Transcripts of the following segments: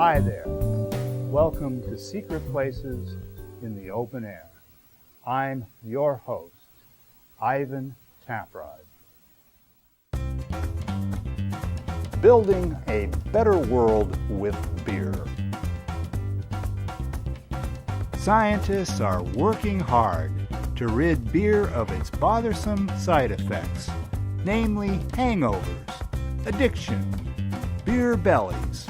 Hi there. Welcome to Secret Places in the Open Air. I'm your host, Ivan Taprod. Building a better world with beer. Scientists are working hard to rid beer of its bothersome side effects, namely hangovers, addiction, beer bellies,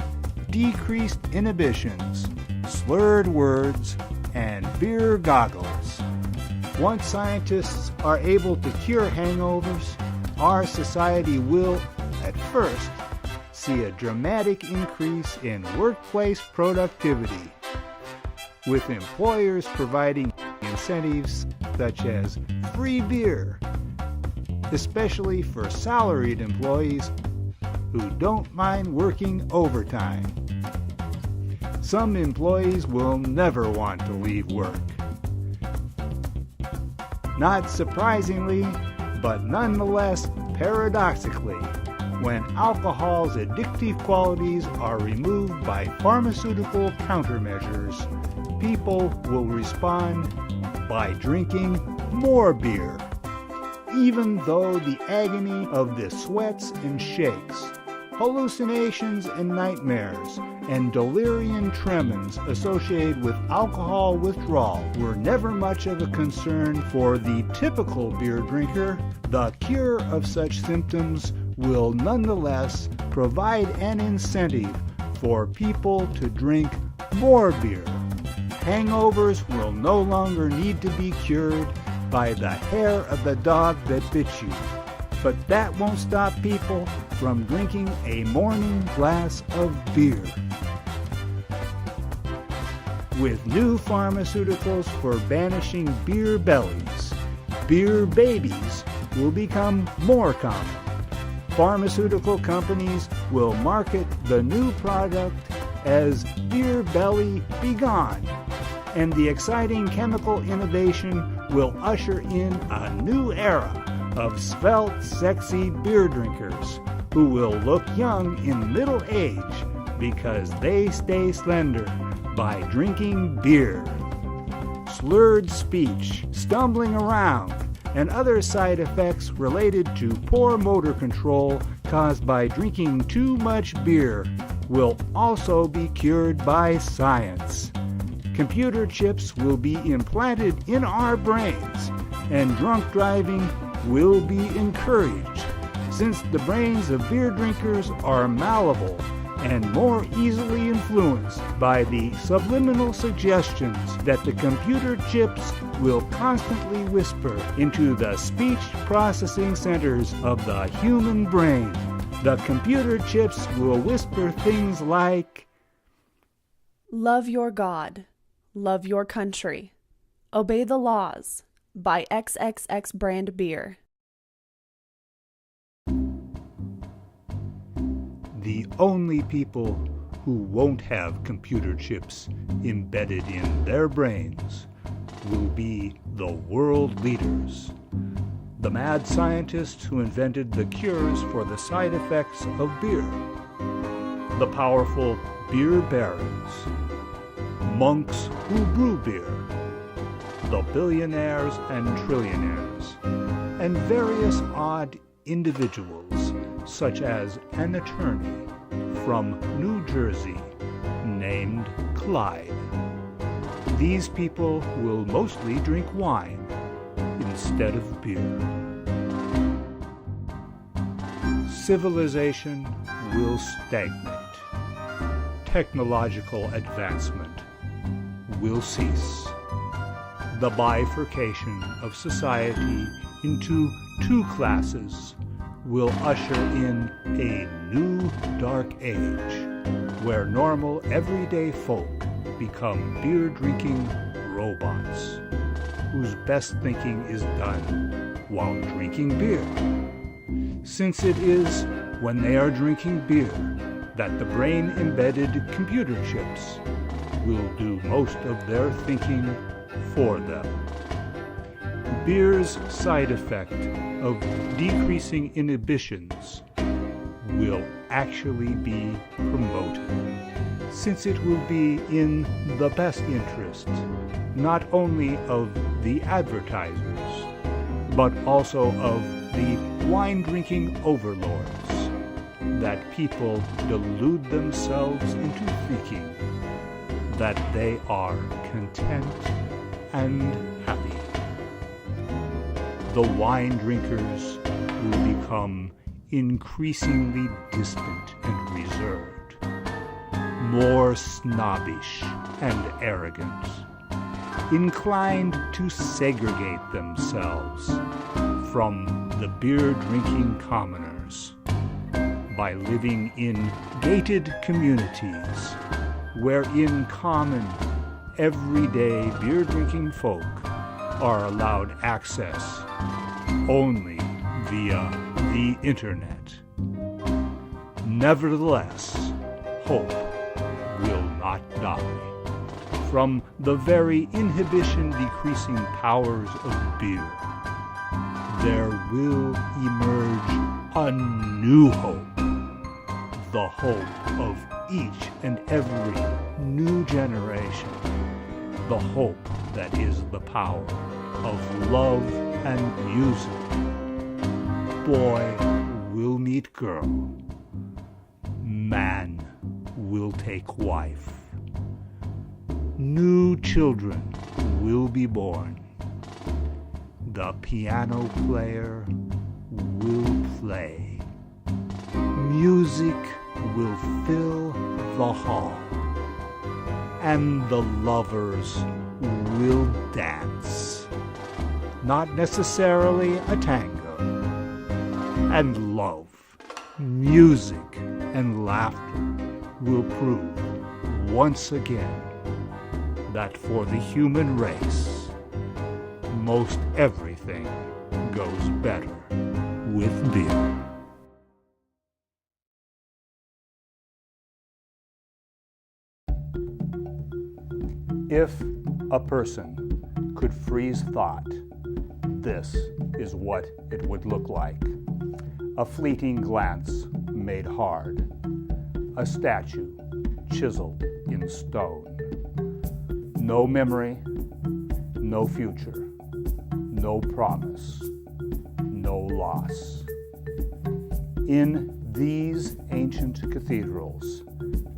decreased inhibitions, slurred words, and beer goggles. Once scientists are able to cure hangovers, our society will, at first, see a dramatic increase in workplace productivity, with employers providing incentives such as free beer, especially for salaried employees who don't mind working overtime. Some employees will never want to leave work. Not surprisingly, but nonetheless paradoxically, when alcohol's addictive qualities are removed by pharmaceutical countermeasures, people will respond by drinking more beer, even though the agony of the sweats and shakes, hallucinations and nightmares, and delirium tremens associated with alcohol withdrawal were never much of a concern for the typical beer drinker. The cure of such symptoms will nonetheless provide an incentive for people to drink more beer. Hangovers will no longer need to be cured by the hair of the dog that bit you, but that won't stop people from drinking a morning glass of beer. With new pharmaceuticals for banishing beer bellies, beer babies will become more common. Pharmaceutical companies will market the new product as Beer Belly Begone, and the exciting chemical innovation will usher in a new era of svelte, sexy beer drinkers who will look young in middle age because they stay slender by drinking beer. Slurred speech, stumbling around, and other side effects related to poor motor control caused by drinking too much beer will also be cured by science. Computer chips will be implanted in our brains, and drunk driving will be encouraged, since the brains of beer drinkers are malleable and more easily influenced by the subliminal suggestions that the computer chips will constantly whisper into the speech processing centers of the human brain. The computer chips will whisper things like, "Love your God, love your country, obey the laws, buy XXX brand beer." The only people who won't have computer chips embedded in their brains will be the world leaders, the mad scientists who invented the cures for the side effects of beer, the powerful beer barons, monks who brew beer, the billionaires and trillionaires, and various odd individuals, such as an attorney from New Jersey named Clyde. These people will mostly drink wine instead of beer. Civilization will stagnate. Technological advancement will cease. The bifurcation of society into two classes will usher in a new dark age, where normal everyday folk become beer-drinking robots, whose best thinking is done while drinking beer, since it is when they are drinking beer that the brain-embedded computer chips will do most of their thinking for them. Beer's side effect of decreasing inhibitions will actually be promoted, since it will be in the best interest not only of the advertisers, but also of the wine-drinking overlords, that people delude themselves into thinking that they are content and happy. The wine drinkers will become increasingly distant and reserved, more snobbish and arrogant, inclined to segregate themselves from the beer-drinking commoners by living in gated communities where in common, everyday beer-drinking folk are allowed access only via the internet. Nevertheless, hope will not die. From the very inhibition-decreasing powers of beer, there will emerge a new hope, the hope of each and every new generation, the hope that is the power of love and music. Boy will meet girl, man will take wife. New children will be born. The piano player will play. Music will fill the hall. And the lovers will dance. Not necessarily a tango. And love, music, and laughter will prove once again that for the human race, most everything goes better with beer. If a person could freeze thought, this is what it would look like. A fleeting glance made hard, a statue chiseled in stone. No memory, no future, no promise, no loss. In these ancient cathedrals,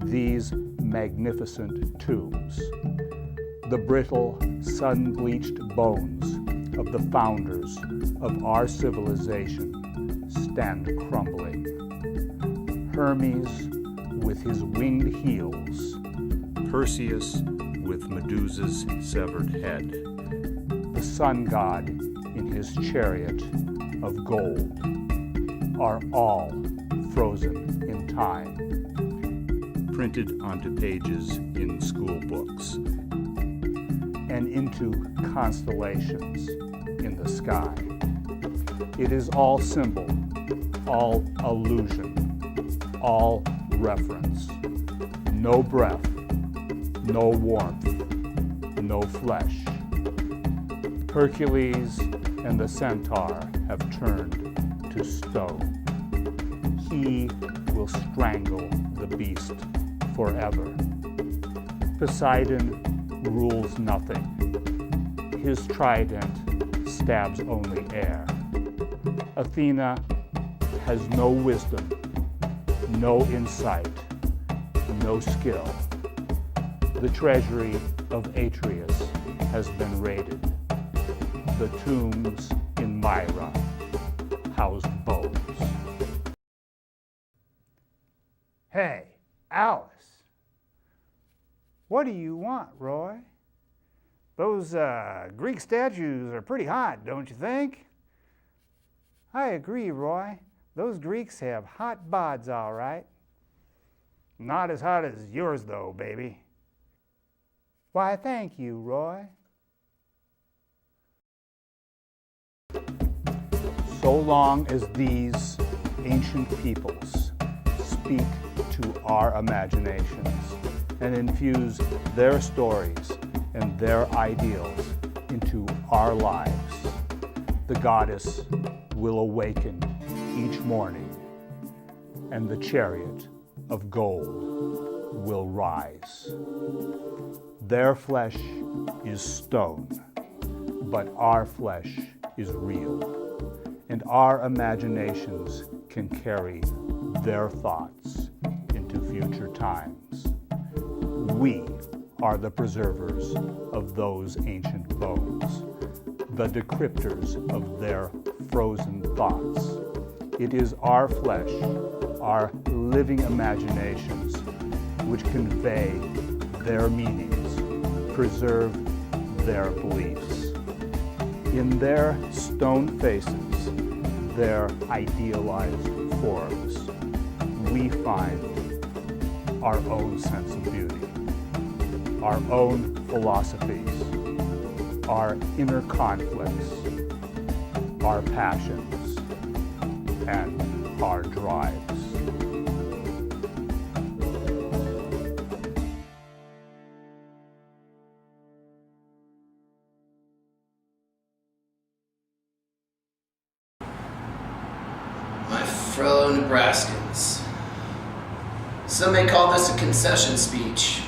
these magnificent tombs, the brittle, sun-bleached bones of the founders of our civilization stand crumbling. Hermes with his winged heels, Perseus with Medusa's severed head, the sun god in his chariot of gold, are all frozen in time, printed onto pages in school books, and into constellations in the sky. It is all symbol, all illusion, all reference. No breath, no warmth, no flesh. Hercules and the centaur have turned to stone. He will strangle the beast forever. Poseidon rules nothing. His trident stabs only air. Athena has no wisdom, no insight, no skill. The treasury of Atreus has been raided. The tombs in Myra house bones. Hey, Alice. What do you want, Roy? Those Greek statues are pretty hot, don't you think? I agree, Roy. Those Greeks have hot bods, all right. Not as hot as yours, though, baby. Why, thank you, Roy. So long as these ancient peoples speak to our imaginations and infuse their stories and their ideals into our lives, the goddess will awaken each morning, and the chariot of gold will rise. Their flesh is stone, but our flesh is real, and our imaginations can carry their thoughts into future times. We are the preservers of those ancient bones, the decryptors of their frozen thoughts. It is our flesh, our living imaginations, which convey their meanings, preserve their beliefs. In their stone faces, their idealized forms, we find our own sense of beauty, our own philosophies, our inner conflicts, our passions, and our drives. My fellow Nebraskans, some may call this a concession speech.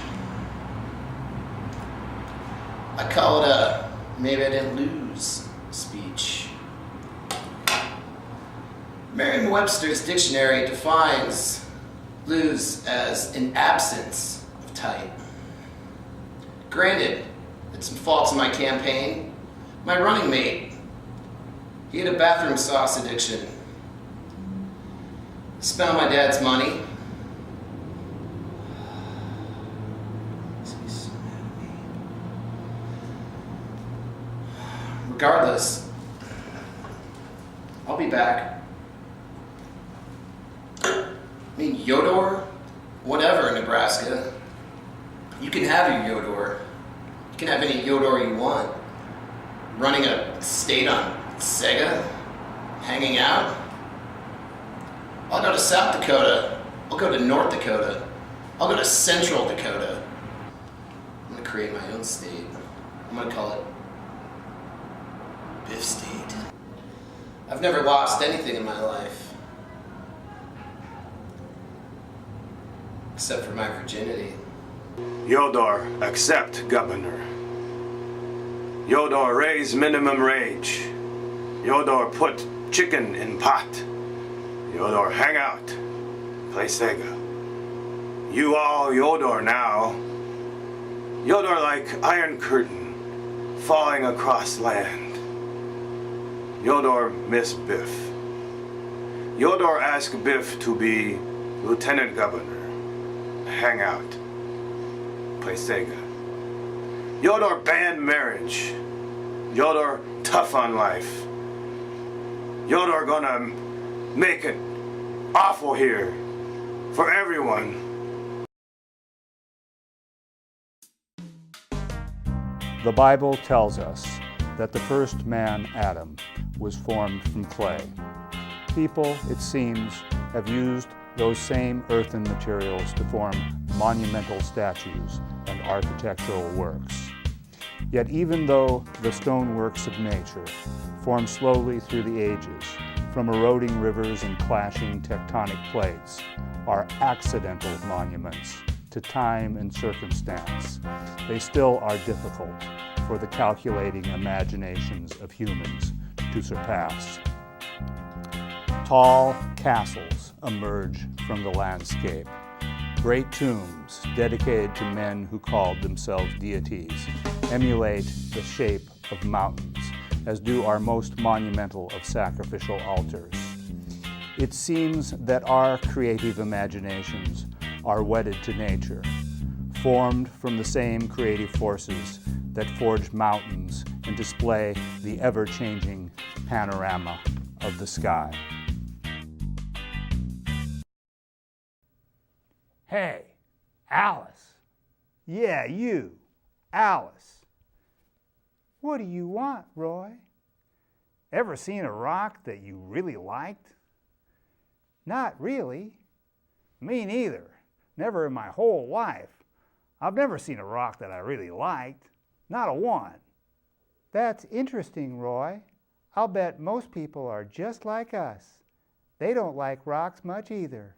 I call it a maybe I didn't lose speech. Merriam-Webster's dictionary defines lose as an absence of type. Granted, had some faults in my campaign. My running mate, he had a bathroom sauce addiction. Spent on my dad's money. He's so mad at me. Regardless, I'll be back. I mean, Yodor, whatever in Nebraska. You can have your Yodor. You can have any Yodor you want. Running a state on Sega, hanging out. I'll go to South Dakota. I'll go to North Dakota. I'll go to Central Dakota. I'm gonna create my own state. I'm gonna call it Biff State. I've never lost anything in my life. Except for my virginity. Yodor, accept, Governor. Yodor, raise minimum wage. Yodor, put chicken in pot. Yodor, hang out. Play Sega. You all Yodor now. Yodor like Iron Curtain, falling across land. Yodor miss Biff. Yodor ask Biff to be Lieutenant Governor. Hang out. Play Sega. Yodor ban marriage. Yodor tough on life. Yodor gonna make it awful here for everyone. The Bible tells us that the first man, Adam, was formed from clay. People, it seems, have used those same earthen materials to form monumental statues and architectural works. Yet even though the stoneworks of nature form slowly through the ages, from eroding rivers and clashing tectonic plates, are accidental monuments to time and circumstance, they still are difficult for the calculating imaginations of humans to surpass. Tall castles emerge from the landscape. Great tombs dedicated to men who called themselves deities emulate the shape of mountains, as do our most monumental of sacrificial altars. It seems that our creative imaginations are wedded to nature, formed from the same creative forces that forge mountains and display the ever-changing panorama of the sky. Hey, Alice. Yeah, you, Alice. What do you want, Roy? Ever seen a rock that you really liked? Not really. Me neither. Never in my whole life. I've never seen a rock that I really liked. Not a one. That's interesting, Roy. I'll bet most people are just like us. They don't like rocks much either.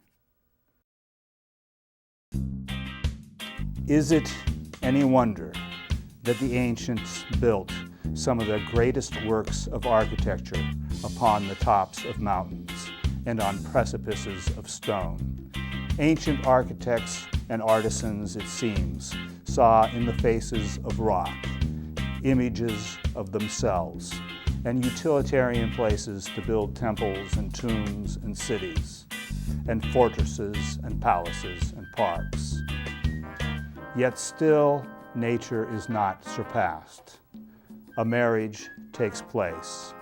Is it any wonder that the ancients built some of the greatest works of architecture upon the tops of mountains and on precipices of stone? Ancient architects and artisans, it seems, saw in the faces of rock images of themselves and utilitarian places to build temples and tombs and cities and fortresses and palaces and parks. Yet still, nature is not surpassed. A marriage takes place.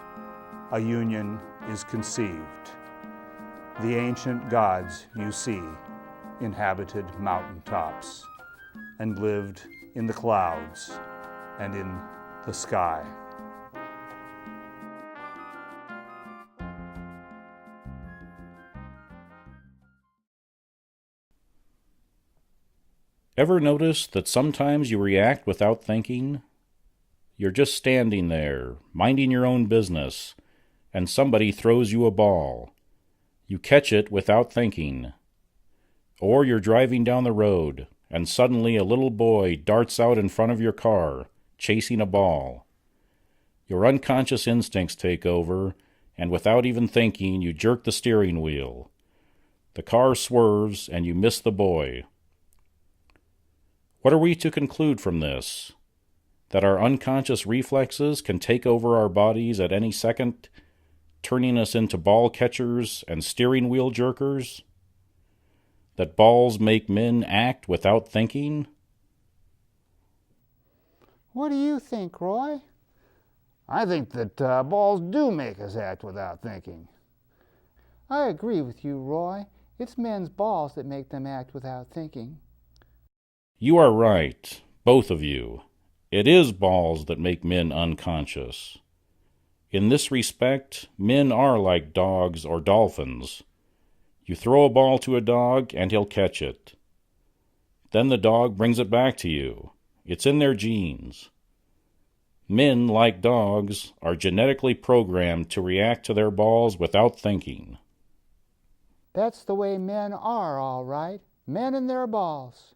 A union is conceived. The ancient gods, you see, inhabited mountaintops and lived in the clouds and in the sky. Ever notice that sometimes you react without thinking? You're just standing there, minding your own business, and somebody throws you a ball. You catch it without thinking. Or you're driving down the road, and suddenly a little boy darts out in front of your car, chasing a ball. Your unconscious instincts take over, and without even thinking, you jerk the steering wheel. The car swerves, and you miss the boy. What are we to conclude from this? That our unconscious reflexes can take over our bodies at any second, turning us into ball catchers and steering wheel jerkers? That balls make men act without thinking? What do you think, Roy? I think that balls do make us act without thinking. I agree with you, Roy. It's men's balls that make them act without thinking. You are right, both of you. It is balls that make men unconscious. In this respect, men are like dogs or dolphins. You throw a ball to a dog and he'll catch it. Then the dog brings it back to you. It's in their genes. Men, like dogs, are genetically programmed to react to their balls without thinking. That's the way men are, all right. Men and their balls.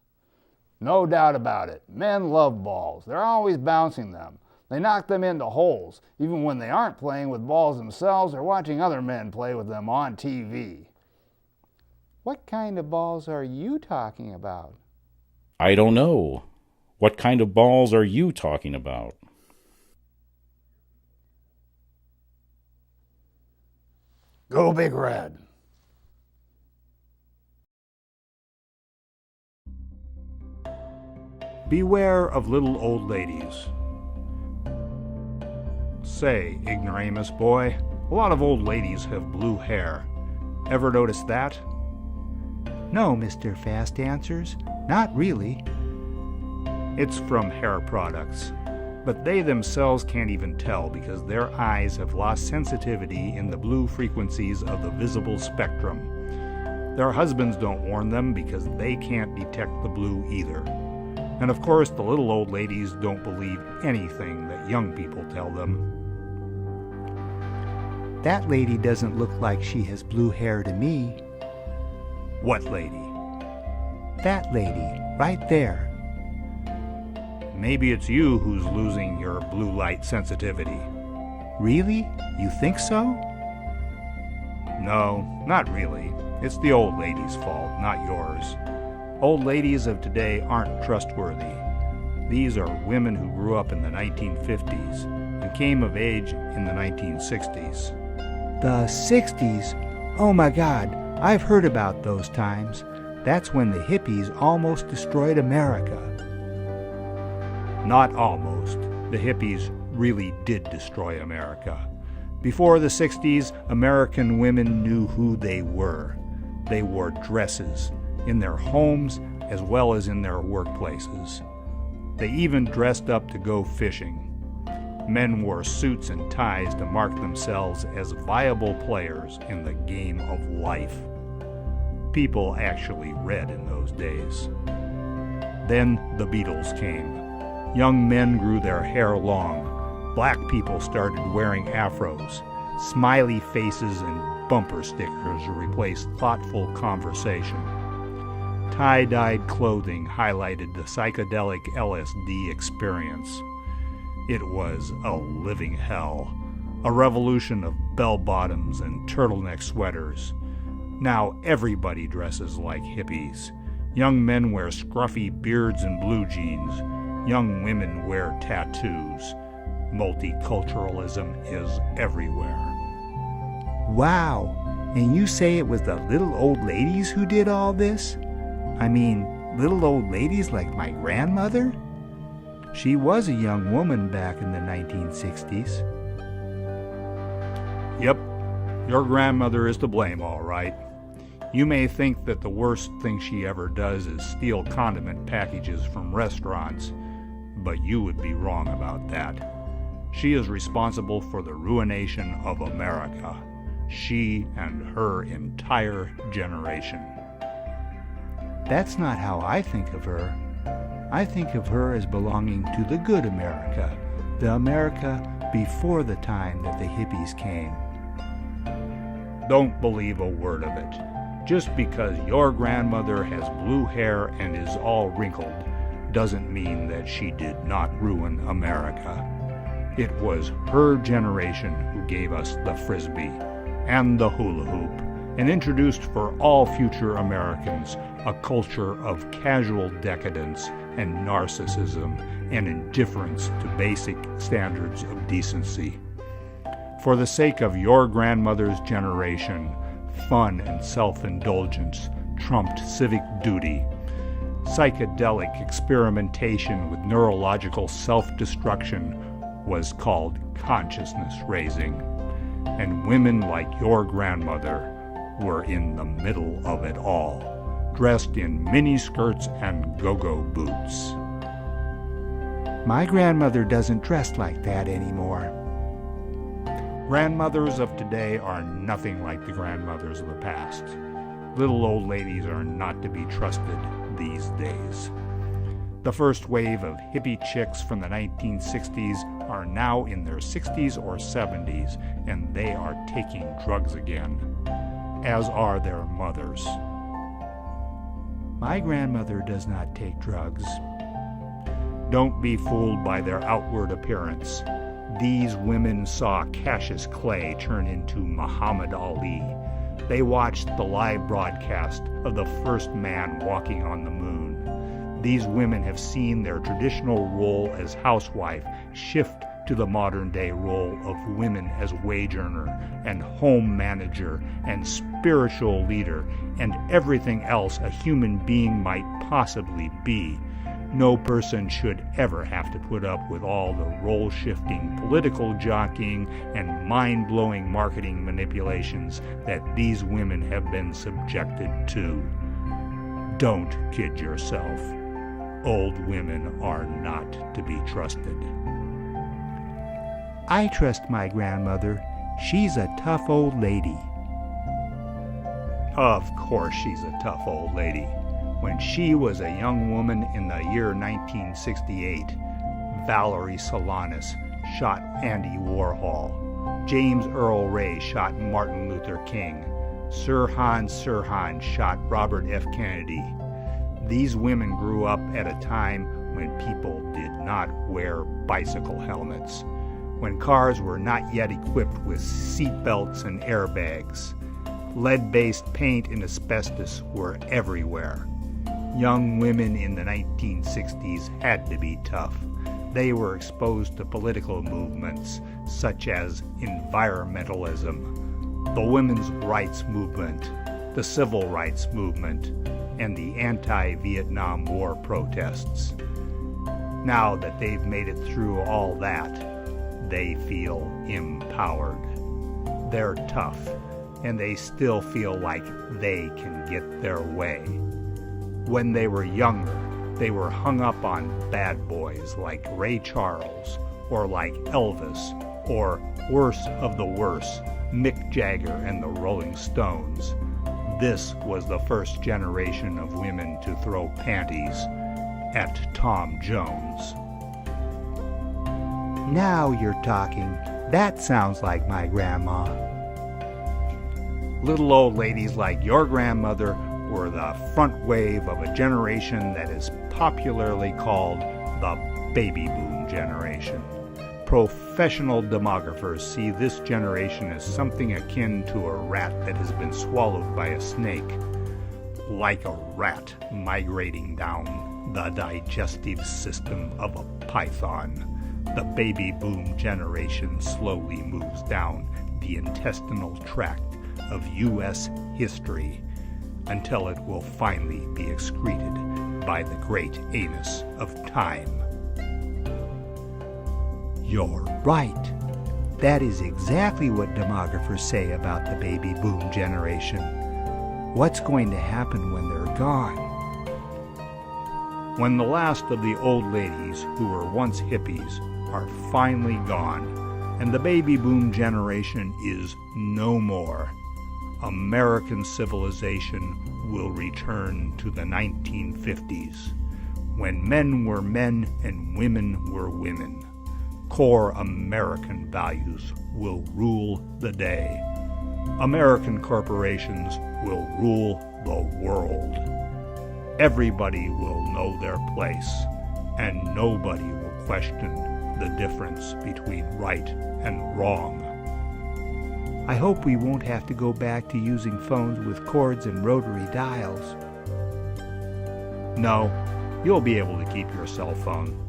No doubt about it. Men love balls. They're always bouncing them. They knock them into holes, even when they aren't playing with balls themselves or watching other men play with them on TV. What kind of balls are you talking about? I don't know. What kind of balls are you talking about? Go Big Red. Beware of little old ladies. Say, ignoramus boy, a lot of old ladies have blue hair. Ever notice that? No, Mr. Fast Answers, not really. It's from hair products, but they themselves can't even tell because their eyes have lost sensitivity in the blue frequencies of the visible spectrum. Their husbands don't warn them because they can't detect the blue either. And of course, the little old ladies don't believe anything that young people tell them. That lady doesn't look like she has blue hair to me. What lady? That lady, right there. Maybe it's you who's losing your blue light sensitivity. Really? You think so? No, not really. It's the old lady's fault, not yours. Old ladies of today aren't trustworthy. These are women who grew up in the 1950s and came of age in the 1960s. The 60s? Oh my God, I've heard about those times. That's when the hippies almost destroyed America. Not almost. The hippies really did destroy America. Before the 60s, American women knew who they were. They wore dresses in their homes as well as in their workplaces. They even dressed up to go fishing. Men wore suits and ties to mark themselves as viable players in the game of life. People actually read in those days. Then the Beatles came. Young men grew their hair long. Black people started wearing afros. Smiley faces and bumper stickers replaced thoughtful conversation. Tie-dyed clothing highlighted the psychedelic LSD experience. It was a living hell, a revolution of bell-bottoms and turtleneck sweaters. Now everybody dresses like hippies. Young men wear scruffy beards and blue jeans. Young women wear tattoos. Multiculturalism is everywhere. Wow, and you say it was the little old ladies who did all this? I mean, little old ladies like my grandmother? She was a young woman back in the 1960s. Yep, your grandmother is to blame, all right. You may think that the worst thing she ever does is steal condiment packages from restaurants, but you would be wrong about that. She is responsible for the ruination of America. She and her entire generation. That's not how I think of her. I think of her as belonging to the good America, the America before the time that the hippies came. Don't believe a word of it. Just because your grandmother has blue hair and is all wrinkled doesn't mean that she did not ruin America. It was her generation who gave us the Frisbee and the hula hoop and introduced for all future Americans a culture of casual decadence and narcissism and indifference to basic standards of decency. For the sake of your grandmother's generation, fun and self-indulgence trumped civic duty. Psychedelic experimentation with neurological self-destruction was called consciousness raising. And women like your grandmother were in the middle of it all, dressed in miniskirts and go-go boots. My grandmother doesn't dress like that anymore. Grandmothers of today are nothing like the grandmothers of the past. Little old ladies are not to be trusted these days. The first wave of hippie chicks from the 1960s are now in their 60s or 70s, and they are taking drugs again, as are their mothers. My grandmother does not take drugs. Don't be fooled by their outward appearance. These women saw Cassius Clay turn into Muhammad Ali. They watched the live broadcast of the first man walking on the moon. These women have seen their traditional role as housewife shift to the modern-day role of women as wage earner and home manager and spiritual leader and everything else a human being might possibly be. No person should ever have to put up with all the role-shifting political jockeying and mind-blowing marketing manipulations that these women have been subjected to. Don't kid yourself. Old women are not to be trusted. I trust my grandmother. She's a tough old lady. Of course she's a tough old lady. When she was a young woman in the year 1968, Valerie Solanas shot Andy Warhol. James Earl Ray shot Martin Luther King. Sirhan Sirhan shot Robert F. Kennedy. These women grew up at a time when people did not wear bicycle helmets, when cars were not yet equipped with seat belts and airbags. Lead-based paint and asbestos were everywhere. Young women in the 1960s had to be tough. They were exposed to political movements such as environmentalism, the women's rights movement, the civil rights movement, and the anti-Vietnam War protests. Now that they've made it through all that, they feel empowered. They're tough, and they still feel like they can get their way. When they were younger, they were hung up on bad boys like Ray Charles, or like Elvis, or worse of the worse, Mick Jagger and the Rolling Stones. This was the first generation of women to throw panties at Tom Jones. Now you're talking. That sounds like my grandma. Little old ladies like your grandmother were the front wave of a generation that is popularly called the baby boom generation. Professional demographers see this generation as something akin to a rat that has been swallowed by a snake. Like a rat migrating down the digestive system of a python, the baby boom generation slowly moves down the intestinal tract of U.S. history until it will finally be excreted by the great anus of time. You're right. That is exactly what demographers say about the baby boom generation. What's going to happen when they're gone? When the last of the old ladies who were once hippies are finally gone, and the baby boom generation is no more, American civilization will return to the 1950s, when men were men and women were women. Core American values will rule the day. American corporations will rule the world. Everybody will know their place, and nobody will question the difference between right and wrong. I hope we won't have to go back to using phones with cords and rotary dials. No, you'll be able to keep your cell phone.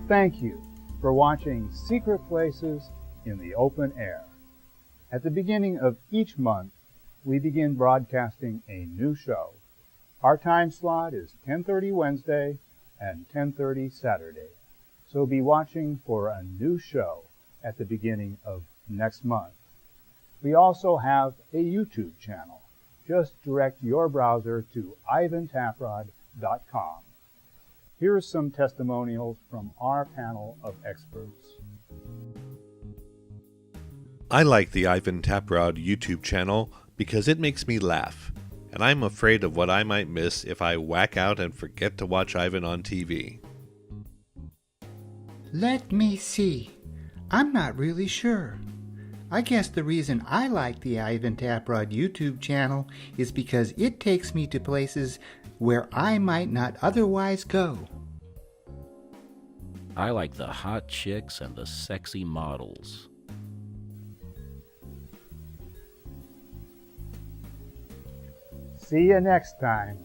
Thank you for watching Secret Places in the Open Air. At the beginning of each month, we begin broadcasting a new show. Our time slot is 10:30 Wednesday and 10:30 Saturday. So be watching for a new show at the beginning of next month. We also have a YouTube channel. Just direct your browser to ivantaprod.com. Here are some testimonials from our panel of experts. I like the Ivan Taprod YouTube channel because it makes me laugh, and I'm afraid of what I might miss if I whack out and forget to watch Ivan on TV. Let me see. I'm not really sure. I guess the reason I like the Ivan Taprod YouTube channel is because it takes me to places where I might not otherwise go. I like the hot chicks and the sexy models. See you next time.